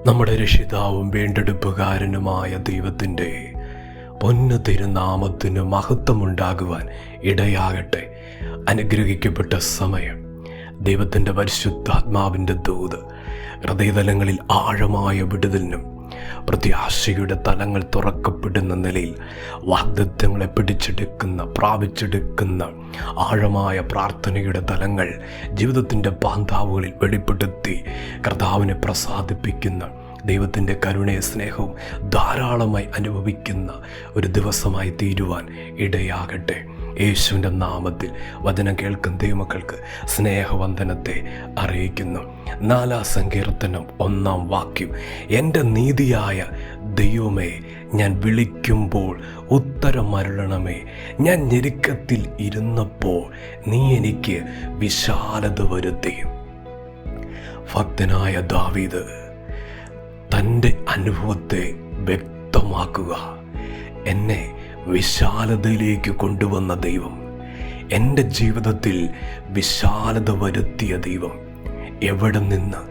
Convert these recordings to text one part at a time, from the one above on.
നമ്മുടെ രക്ഷിതാവും വീണ്ടെടുപ്പുകാരനുമായ ദൈവത്തിൻ്റെ പൊന്നു തിരുനാമത്തിന് മഹത്വമുണ്ടാകുവാൻ ഇടയാകട്ടെ. അനുഗ്രഹിക്കപ്പെട്ട സമയം. ദൈവത്തിൻ്റെ പരിശുദ്ധാത്മാവിൻ്റെ ദൂത് ഹൃദയതലങ്ങളിൽ ആഴമായ വിടുതലിനും പ്രത്യാശയുടെ തലങ്ങൾ തുറക്കപ്പെടുന്ന നിലയിൽ വാഗ്ദത്തങ്ങളെ പ്രാപിച്ചെടുക്കുന്ന ആഴമായ പ്രാർത്ഥനയുടെ തലങ്ങൾ ജീവിതത്തിൻ്റെ പാന്താവുകളിൽ വെളിപ്പെടുത്തി കർത്താവിനെ പ്രസാദിപ്പിക്കുന്ന ദൈവത്തിൻ്റെ കരുണയും സ്നേഹവും ധാരാളമായി അനുഭവിക്കുന്ന ഒരു ദിവസമായി തീരുവാൻ ഇടയാകട്ടെ. യേശുവിൻ്റെ നാമത്തിൽ വചനം കേൾക്കുന്ന ദൈവമക്കൾക്ക് സ്നേഹവന്ദനത്തെ അറിയിക്കുന്നു. 4 സങ്കീർത്തനം 1 വാക്യം, എൻ്റെ നീതിയായ ദൈവമേ, ഞാൻ വിളിക്കുമ്പോൾ ഉത്തരം അരുളണമേ. ഞാൻ ഞെരുക്കത്തിൽ ഇരുന്നപ്പോൾ നീ എനിക്ക് വിശാലത വരുത്തി. ഭക്തനായ ദാവീദ് തൻ്റെ അനുഭവത്തെ വ്യക്തമാക്കുക. എന്നെ വിശാലതയിലേക്ക് കൊണ്ടുവന്ന ദൈവം, എൻ്റെ ജീവിതത്തിൽ വിശാലത വരുത്തിയ ദൈവം, എവിടെ നിന്ന്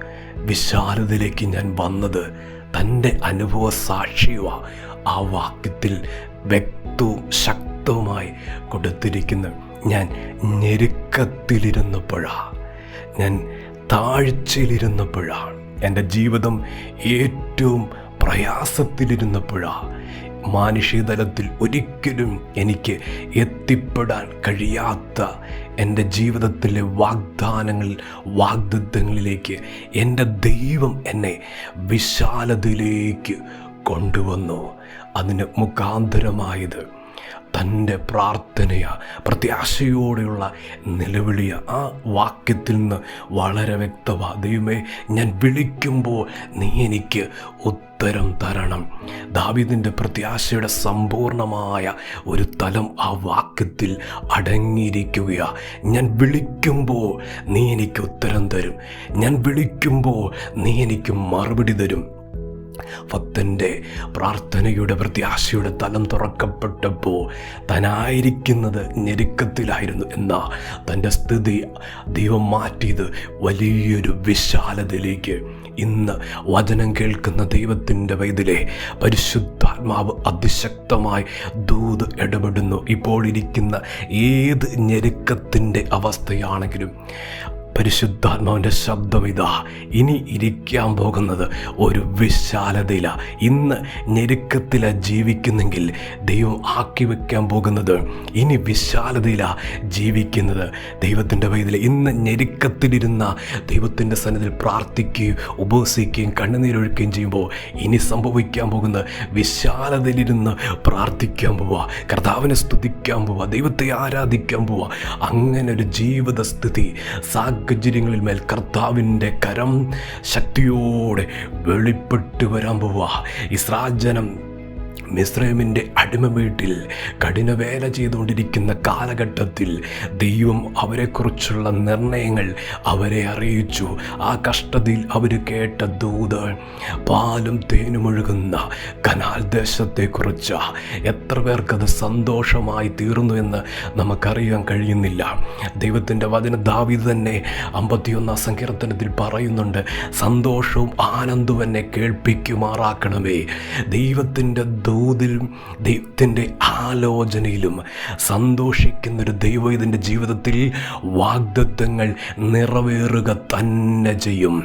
വിശാലതയിലേക്ക് ഞാൻ വന്നത് തൻ്റെ അനുഭവ സാക്ഷിയുവ ആ വാക്യത്തിൽ വ്യക്തവും ശക്തവുമായി കൊടുത്തിരിക്കുന്നു. ഞാൻ ഞെരുക്കത്തിലിരുന്നപ്പോഴാണ്, ഞാൻ താഴ്ചയിലിരുന്നപ്പോഴാണ്, എൻ്റെ ജീവിതം ഏറ്റവും പ്രയാസത്തിലിരുന്നപ്പോഴാണ്, മാനുഷികതലത്തിൽ ഒരിക്കലും എനിക്ക് എത്തിപ്പെടാൻ കഴിയാത്ത എൻ്റെ ജീവിതത്തിലെ വാഗ്ദത്തങ്ങളിലേക്ക് എൻ്റെ ദൈവം എന്നെ വിശാലതയിലേക്ക് കൊണ്ടുവന്നു. അതിന് മുഖാന്തരമായത് തൻ്റെ പ്രത്യാശയോടെയുള്ള നിലവിളിയ ആ വാക്യത്തിൽ നിന്ന് വളരെ വ്യക്തമാണ്. ദൈവമേ, ഞാൻ വിളിക്കുമ്പോൾ നീ എനിക്ക് ഉത്തരം തരണം. ദാവീദിൻ്റെ പ്രത്യാശയുടെ സമ്പൂർണമായ ഒരു തലം ആ വാക്യത്തിൽ അടങ്ങിയിരിക്കുകയാണ്. ഞാൻ വിളിക്കുമ്പോൾ നീ എനിക്ക് ഉത്തരം തരും, ഞാൻ വിളിക്കുമ്പോൾ നീ എനിക്ക് മറുപടി തരും. ഭക്തൻ്റെ പ്രാർത്ഥനയുടെ പ്രത്യാശയുടെ തലം തുറക്കപ്പെട്ടപ്പോൾ താനായിരിക്കുന്നത് ഞെരുക്കത്തിലായിരുന്നു. എന്നാൽ തൻ്റെ സ്ഥിതി ദൈവം മാറ്റിയത് വലിയൊരു വിശാലതയിലേക്ക്. ഇന്ന് വചനം കേൾക്കുന്ന ദൈവത്തിൻ്റെ വൈതലേ, പരിശുദ്ധാത്മാവ് അതിശക്തമായി ദൂത് ഇടപെടുന്നു. ഇപ്പോൾ ഇരിക്കുന്ന ഏത് ഞെരുക്കത്തിൻ്റെ അവസ്ഥയാണെങ്കിലും പരിശുദ്ധാത്മാവിൻ്റെ ശബ്ദം ഇതാ, ഇനി ഇരിക്കാൻ പോകുന്നത് ഒരു വിശാലതയിലാണ്. ഇന്ന് ഞെരുക്കത്തിലാണ് ജീവിക്കുന്നെങ്കിൽ ദൈവം ആക്കി വയ്ക്കാൻ പോകുന്നത് ഇനി വിശാലതയിലാണ് ജീവിക്കുന്നത്. ദൈവത്തിൻ്റെ വൈതലേ, ഇന്ന് ഞെരുക്കത്തിലിരുന്ന ദൈവത്തിൻ്റെ സന്നിധിയിൽ പ്രാർത്ഥിക്കുകയും ഉപവസിക്കുകയും കണ്ണുനീരൊഴുക്കുകയും ചെയ്യുമ്പോൾ ഇനി സംഭവിക്കാൻ പോകുന്നത് വിശാലതയിലിരുന്ന് പ്രാർത്ഥിക്കാൻ പോവുക, കർത്താവിനെ സ്തുതിക്കാൻ പോവുക, ദൈവത്തെ ആരാധിക്കാൻ പോവുക. അങ്ങനെ ഒരു ജീവിത സ്ഥിതി സാഹചര്യങ്ങളിൽ മേൽ കർത്താവിൻ്റെ കരം ശക്തിയോടെ വെളിപ്പെട്ട് വരാൻ പോവുക. ഇസ്രായേൽ ജനം മിസ്രൈമിൻ്റെ അടിമ വീട്ടിൽ കഠിനവേല ചെയ്തുകൊണ്ടിരിക്കുന്ന കാലഘട്ടത്തിൽ ദൈവം അവരെക്കുറിച്ചുള്ള നിർണയങ്ങൾ അവരെ അറിയിച്ചു. ആ കഷ്ടതയിൽ അവർ കേട്ട ദൂത് പാലും തേനും ഒഴുകുന്ന കനാൽ ദേശത്തെക്കുറിച്ച്. എത്ര പേർക്കത് സന്തോഷമായി തീർന്നു എന്ന് നമുക്കറിയാൻ കഴിയുന്നില്ല. ദൈവത്തിൻ്റെ വചനം ദാവീദ് തന്നെ 51 സങ്കീർത്തനത്തിൽ പറയുന്നുണ്ട്, സന്തോഷവും ആനന്ദവും എന്നെ കേൾപ്പിക്കുമാറാക്കണമേ. ദൈവത്തിൻ്റെ ദൂതിലും ദൈവത്തിൻ്റെ ആലോചനയിലും സന്തോഷിക്കുന്നൊരു ദൈവം ഇതിൻ്റെ ജീവിതത്തിൽ വാഗ്ദത്തങ്ങൾ നിറവേറുക തന്നെ ചെയ്യും.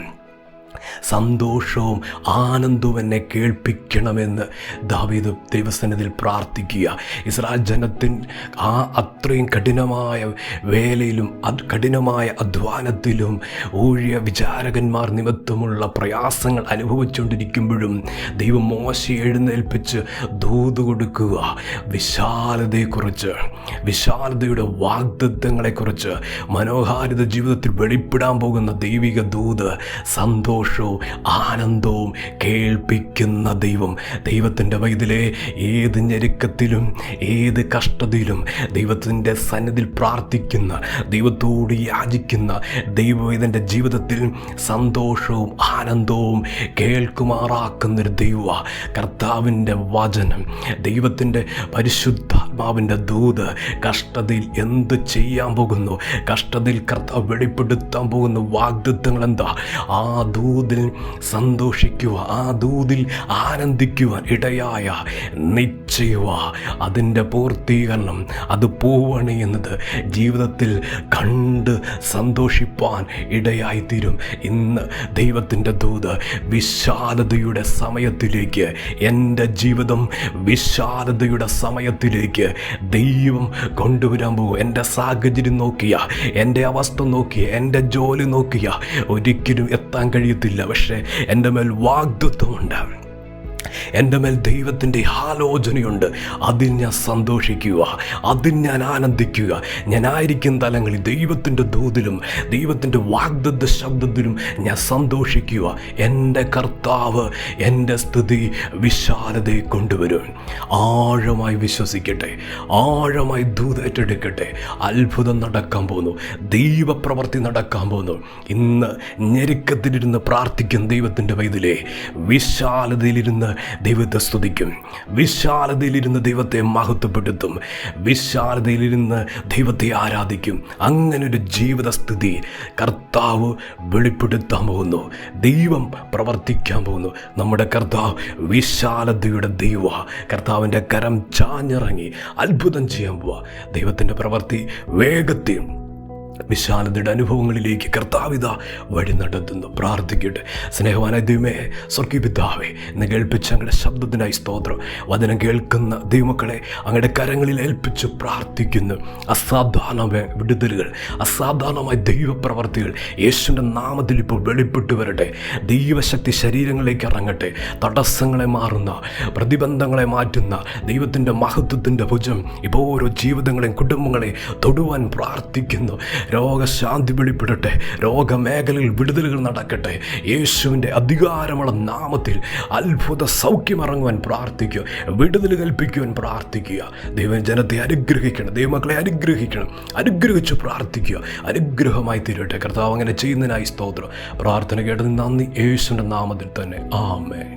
സന്തോഷവും ആനന്ദവും എന്നെ കേൾപ്പിക്കണമെന്ന് ദാവീദ് ദൈവസന്നിധിയിൽ പ്രാർത്ഥിക്കുക. ഇസ്രായേൽ ജനത്തിൻ അത്രയും കഠിനമായ വേലയിലും കഠിനമായ അധ്വാനത്തിലും ഊഴിയ വിചാരകന്മാർ നിമിത്തമുള്ള പ്രയാസങ്ങൾ അനുഭവിച്ചുകൊണ്ടിരിക്കുമ്പോഴും ദൈവം മോശയെ എഴുന്നേൽപ്പിച്ച് ദൂത് കൊടുക്കുക. വിശാലതയുടെ വാഗ്ദത്തങ്ങളെക്കുറിച്ച് മനോഹാരിത ജീവിതത്തിൽ വെളിപ്പെടാൻ പോകുന്ന ദൈവിക ദൂത് സന്തോഷവും ആനന്ദവും കേൾപ്പിക്കുന്ന ദൈവത്തിൻ്റെ വൈതലേ, ഏത് ഞെരുക്കത്തിലും ഏത് കഷ്ടതയിലും ദൈവത്തിൻ്റെ സന്നിധിയിൽ പ്രാർത്ഥിക്കുന്ന, ദൈവത്തോട് യാചിക്കുന്ന ദൈവത്തിൻ്റെ ജീവിതത്തിൽ സന്തോഷവും ആനന്ദവും കേൾക്കുമാറാക്കുന്നൊരു ദൈവ. കർത്താവിൻ്റെ വചനം, ദൈവത്തിൻ്റെ പരിശുദ്ധാത്മാവിൻ്റെ ദൂത് കഷ്ടതയിൽ എന്ത് ചെയ്യാൻ പോകുന്നു, കഷ്ടതയിൽ കർത്താവ് വെളിപ്പെടുത്താൻ പോകുന്ന വാഗ്ദത്തങ്ങൾ എന്താ, ആ ദൂത് ദൂതിൽ സന്തോഷിക്കുവാൻ, ആ ദൂതിൽ ആനന്ദിക്കുവാൻ ഇടയായ നിശ്ചയവ അതിൻ്റെ പൂർത്തീകരണം, അത് പൂവണിയുന്നത് ജീവിതത്തിൽ കണ്ട് സന്തോഷിപ്പാൻ ഇടയായിത്തീരും. ഇന്ന് ദൈവത്തിൻ്റെ ദൂത് വിശാലതയുടെ സമയത്തിലേക്ക്, എൻ്റെ ജീവിതം വിശാലതയുടെ സമയത്തിലേക്ക് ദൈവം കൊണ്ടുവരാൻ പോകും. എൻ്റെ സാഹചര്യം നോക്കിയ, എൻ്റെ അവസ്ഥ നോക്കിയ, എൻ്റെ ജോലി നോക്കിയ ഒരിക്കലും എത്താൻ കഴിയത്തില്ല. പക്ഷേ എൻ്റെ മേൽ വാഗ്ദത്തമുണ്ട്, എൻ്റെ മേൽ ദൈവത്തിൻ്റെ ആലോചനയുണ്ട്. അതിൽ ഞാൻ സന്തോഷിക്കുക, അതിൽ ഞാൻ ആനന്ദിക്കുക. ഞാനായിരിക്കും തലങ്ങളിൽ ദൈവത്തിൻ്റെ ദൂതിലും ദൈവത്തിൻ്റെ വാഗ്ദത്ത ശബ്ദത്തിലും ഞാൻ സന്തോഷിക്കുക. എൻ്റെ കർത്താവ് എൻ്റെ സ്ഥിതി വിശാലതയെ കൊണ്ടുവരും. ആഴമായി വിശ്വസിക്കട്ടെ, ആഴമായി ദൂതേറ്റെടുക്കട്ടെ. അത്ഭുതം നടക്കാൻ പോകുന്നു, ദൈവപ്രവൃത്തി നടക്കാൻ പോകുന്നു. ഇന്ന് ഞെരുക്കത്തിലിരുന്ന് പ്രാർത്ഥിക്കും ദൈവത്തിൻ്റെ വൈതിലേ, വിശാലതയിലിരുന്ന് ദൈവത്തെ സ്തുതിക്കും, വിശാലതയിലിരുന്ന് ദൈവത്തെ മഹത്വപ്പെടുത്തും, വിശാലതയിലിരുന്ന് ദൈവത്തെ ആരാധിക്കും. അങ്ങനൊരു ജീവിതസ്ഥിതി കർത്താവ് വെളിപ്പെടുത്താൻ പോകുന്നു, ദൈവം പ്രവർത്തിക്കാൻ പോകുന്നു. നമ്മുടെ കർത്താവ് വിശാലതയുടെ ദൈവ, കർത്താവിൻ്റെ കരം ചാഞ്ഞിറങ്ങി അത്ഭുതം ചെയ്യാൻ പോവുക. ദൈവത്തിൻ്റെ പ്രവൃത്തി വേഗത്തിൽ വിശാലതയുടെ അനുഭവങ്ങളിലേക്ക് കർത്താവിത വഴി നടത്തുന്നു. പ്രാർത്ഥിക്കട്ടെ. സ്നേഹവാനായ ദൈവമേ, സ്വർഗീയ പിതാവേ, ഇന്ന് കേൾപ്പിച്ച അങ്ങയുടെ ശബ്ദത്തിനായി സ്തോത്രം. വചനം കേൾക്കുന്ന ദൈവമക്കളെ അങ്ങയുടെ കരങ്ങളിൽ ഏൽപ്പിച്ച് പ്രാർത്ഥിക്കുന്നു. അസാധാരണമായ വിടുതലുകൾ, അസാധാരണമായ ദൈവപ്രവർത്തികൾ യേശുവിൻ്റെ നാമത്തിൽ ഇപ്പോൾ വെളിപ്പെട്ടു വരട്ടെ. ദൈവശക്തി ശരീരങ്ങളിലേക്ക് ഇറങ്ങട്ടെ. തടസ്സങ്ങളെ മാറുന്ന, പ്രതിബന്ധങ്ങളെ മാറ്റുന്ന ദൈവത്തിൻ്റെ മഹത്വത്തിൻ്റെ ഭുജം ഇപ്പോൾ ഓരോ ജീവിതങ്ങളെയും കുടുംബങ്ങളെയും തൊടുവാൻ പ്രാർത്ഥിക്കുന്നു. രോഗശാന്തി വെളിപ്പെടട്ടെ, രോഗമേഖലയിൽ വിടുതലുകൾ നടക്കട്ടെ. യേശുവിൻ്റെ അധികാരമുള്ള നാമത്തിൽ അത്ഭുത സൗഖ്യമിറങ്ങുവാൻ പ്രാർത്ഥിക്കുക, വിടുതൽ കൽപ്പിക്കുവാൻ പ്രാർത്ഥിക്കുക. ദൈവജനത്തെ അനുഗ്രഹിക്കണം, ദൈവമക്കളെ അനുഗ്രഹിക്കണം, അനുഗ്രഹിച്ച് പ്രാർത്ഥിക്കുക. അനുഗ്രഹമായി തീരട്ടെ. കർത്താവ് അങ്ങനെ ചെയ്യുന്നതിനായി സ്തോത്രം. പ്രാർത്ഥന കേട്ടതിന് നന്ദി. യേശുവിൻ്റെ നാമത്തിൽ തന്നെ ആമേൻ.